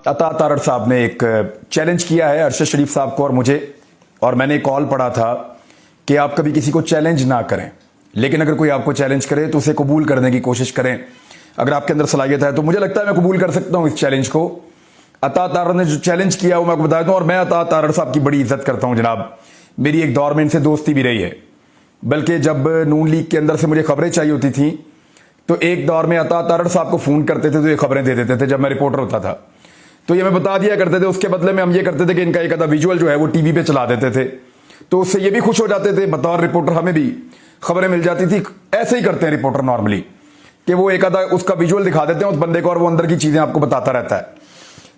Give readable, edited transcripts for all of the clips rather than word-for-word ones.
अता तारड़ साहब ने एक चैलेंज किया है अरशद शरीफ साहब को और मुझे, और मैंने कॉल पढ़ा था कि आप कभी किसी को चैलेंज ना करें, लेकिन अगर कोई आपको चैलेंज करे तो उसे कबूल करने की कोशिश करें। अगर आपके अंदर सलाहियत है तो मुझे लगता है मैं कबूल कर सकता हूं इस चैलेंज को। अता तारड़ ने जो चैलेंज किया वो मैं आपको बता दूं, और मैं अता तारड़ साहब की बड़ी इज्जत करता हूं जनाब। मेरी एक दौर में इनसे दोस्ती भी रही है, बल्कि जब नून लीग के अंदर से मुझे खबरें चाहिए होती थी तो एक दौर में अता तारड़ साहब को फोन करते थे तो ये खबरें दे देते थे। जब मैं रिपोर्टर होता था तो ये मैं बता दिया करते थे, उसके बदले में हम ये करते थे कि इनका एक आधा विजुअल जो है वो टीवी पे चला देते थे, तो उससे ये भी खुश हो जाते थे, बतौर रिपोर्टर हमें भी खबरें मिल जाती थी। ऐसे ही करते हैं रिपोर्टर नॉर्मली, कि वो एक आधा उसका विजुअल दिखा देते हैं उस बंदे को और वो अंदर की चीजें आपको बताता रहता है।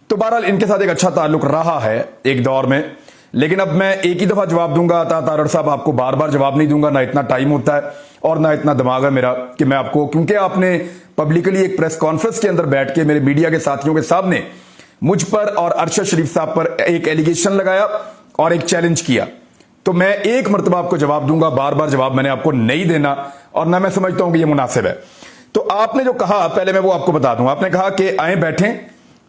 तो बहरहाल इनके साथ एक अच्छा ताल्लुक रहा है एक दौर में, लेकिन अब मैं एक ही दफा जवाब दूंगा अता तारड़ साहब, आपको बार बार जवाब नहीं दूंगा, ना इतना टाइम होता है और ना इतना दिमाग है मेरा कि मैं आपको, क्योंकि आपने पब्लिकली एक प्रेस कॉन्फ्रेंस के अंदर बैठ के मेरे मीडिया के साथियों के सामने मुझ पर और अरशद शरीफ साहब पर एक एलिगेशन लगाया और एक चैलेंज किया, तो मैं एक मरतबा आपको जवाब दूंगा, बार बार जवाब मैंने आपको नहीं देना, और ना मैं समझता हूं कि यह मुनासिब है। तो आपने जो कहा, पहले मैं वो आपको बता दूं, आपने कहा कि आए बैठे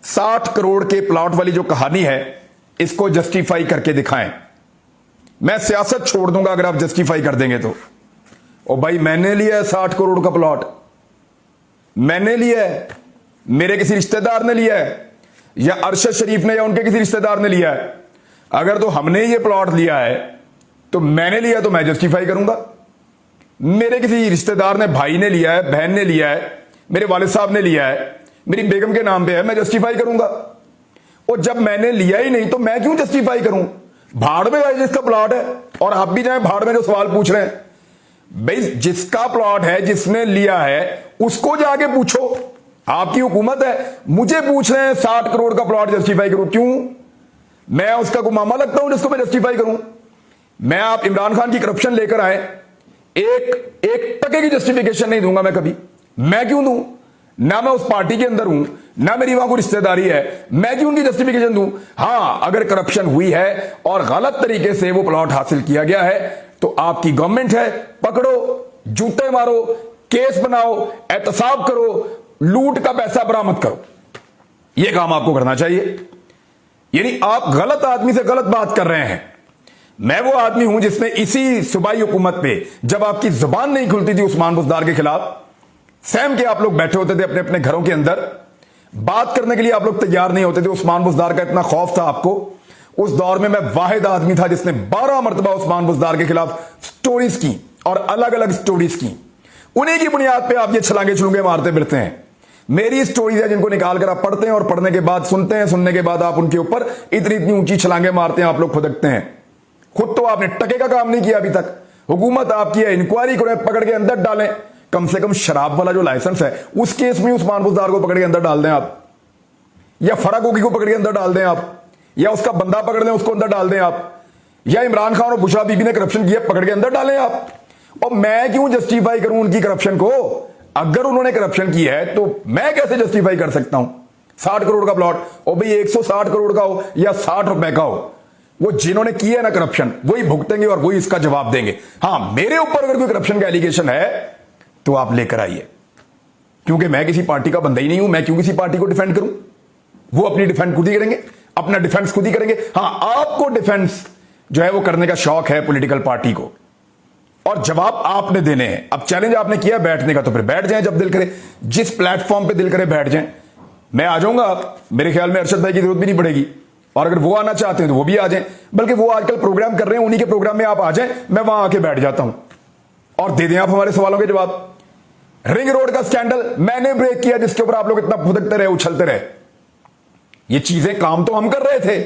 60 करोड़ के प्लॉट वाली जो कहानी है इसको जस्टिफाई करके दिखाएं। मैं सियासत छोड़ दूंगा अगर आप जस्टिफाई कर देंगे तो। ओ भाई, मैंने लिया है 60 करोड़ का प्लॉट, मैंने लिया है, मेरे किसी रिश्तेदार ने लिया है, या अरशद शरीफ ने या उनके किसी रिश्तेदार ने लिया है। अगर तो हमने ये प्लॉट लिया है तो मैंने लिया तो मैं जस्टिफाई करूंगा, मेरे किसी रिश्तेदार ने, भाई ने लिया है, बहन ने लिया है, मेरे वालिद साहब ने लिया है, मेरी बेगम के नाम पे है, मैं जस्टिफाई करूंगा। और जब मैंने लिया ही नहीं तो मैं क्यों जस्टिफाई करूं? भाड़ में जाए जिसका प्लॉट है, और आप भी जाए भाड़ में जो सवाल पूछ रहे हैं। भाई जिसका प्लॉट है, जिसने लिया है, उसको जाके पूछो। आपकी हुकूमत है, मुझे पूछ रहे हैं 60 करोड़ का प्लॉट जस्टिफाई करूं, क्यों? मैं उसका को मामा लगता हूं जिसको मैं जस्टिफाई करूं? मैं, आप इमरान खान की करप्शन लेकर आए, एक टके की जस्टिफिकेशन नहीं दूंगा मैं कभी। मैं क्यों दूं? ना मैं उस पार्टी के अंदर हूं, ना मेरी वहां कोई रिश्तेदारी है, मैं क्यों उनकी जस्टिफिकेशन दूं? हां, अगर करप्शन हुई है और गलत तरीके से वो प्लॉट हासिल किया गया है तो आपकी गवर्नमेंट है, पकड़ो, जूते मारो, केस बनाओ, एहतसाब करो, लूट का पैसा बरामद करो। यह काम आपको करना चाहिए। यानी आप गलत आदमी से गलत बात कर रहे हैं। मैं वो आदमी हूं जिसने इसी सूबाई हुकूमत पे, जब आपकी जुबान नहीं खुलती थी उस्मान बुज़दार के खिलाफ, सहम के आप लोग बैठे होते थे अपने अपने घरों के अंदर, बात करने के लिए आप लोग तैयार नहीं होते थे। उस्मान बुज़दार का इतना खौफ था आपको। उस दौर में मैं वाहिद आदमी था जिसने 12 मरतबा उस्मान बुज़दार के खिलाफ स्टोरीज की, और अलग अलग स्टोरीज की। उन्हीं की बुनियाद पे आप ये छलांगे छुलूंगे मारते फिरते हैं। मेरी स्टोरीज है जिनको निकाल कर आप पढ़ते हैं और पढ़ने के बाद सुनते हैं, सुनने के बाद आप उनके ऊपर इतनी इतनी ऊंची छलांगे मारते हैं, आप लोग खुदकते हैं। खुद तो आपने टके का काम नहीं किया अभी तक। हुकूमत आपकी है, इंक्वायरी करें, पकड़ के अंदर डालें। कम से कम शराब वाला जो लाइसेंस है उस केस में उस्मान बुज़दार को पकड़ के अंदर डाल दें आप, या फराक होगी को पकड़ के अंदर डाल दें आप, या उसका बंदा पकड़ लें उसको अंदर डाल दें आप, या इमरान खान और बुशरा बीबी ने करप्शन किया पकड़ के अंदर डालें आप। और मैं क्यों जस्टिफाई करूं उनकी करप्शन को? अगर उन्होंने करप्शन की है तो मैं कैसे जस्टिफाई कर सकता हूं? 60 करोड़ का प्लॉट, और भाई 160 करोड़ का हो या 60 रुपए का हो, वो जिन्होंने किया है ना करप्शन, वही भुगतेंगे और वही इसका जवाब देंगे। हां, मेरे ऊपर अगर कोई करप्शन का एलिगेशन है तो आप लेकर आइए, क्योंकि मैं किसी पार्टी का बंदा ही नहीं हूं। मैं क्यों किसी पार्टी को डिफेंड करूं? वो अपनी डिफेंड खुद ही करेंगे, अपना डिफेंस खुद ही करेंगे। हां, आपको डिफेंस जो है वो करने का शौक है पॉलिटिकल पार्टी को, और जवाब आपने देने हैं। अब चैलेंज आपने किया बैठने का, तो फिर बैठ जाएं जब दिल करे, जिस प्लेटफॉर्म पे दिल करे बैठ जाएं। मैं आ जाऊंगा, मेरे ख्याल में अरशद भाई की जरूरत भी नहीं पड़ेगी, और अगर वो आना चाहते हैं तो वो भी आ जाएं। बल्कि वो आजकल प्रोग्राम कर रहे हैं, उन्हीं के प्रोग्राम में आप आ जाएं, मैं वहां आके बैठ जाता हूं और दे दें आप हमारे सवालों के जवाब। रिंग रोड का स्कैंडल मैंने ब्रेक किया, जिसके ऊपर आप लोग इतना फुदकते रहे, उछलते रहे। ये चीजें, काम तो हम कर रहे थे,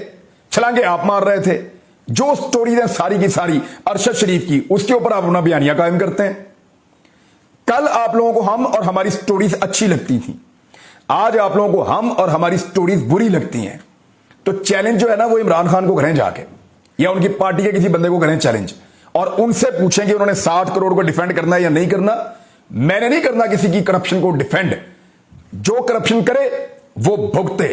छलांगे आप मार रहे थे। जो स्टोरीज है सारी की सारी अरशद शरीफ की, उसके ऊपर आप अपना बयानिया कायम करते हैं। कल आप लोगों को हम और हमारी स्टोरीज अच्छी लगती थी, आज आप लोगों को हम और हमारी स्टोरीज बुरी लगती हैं। तो चैलेंज जो है ना वो इमरान खान को करें जाके, या उनकी पार्टी के किसी बंदे को करें चैलेंज, और उनसे पूछें कि उन्होंने 60 करोड़ को डिफेंड करना है या नहीं करना। मैंने नहीं करना किसी की करप्शन को डिफेंड। जो करप्शन करे वो भुगते।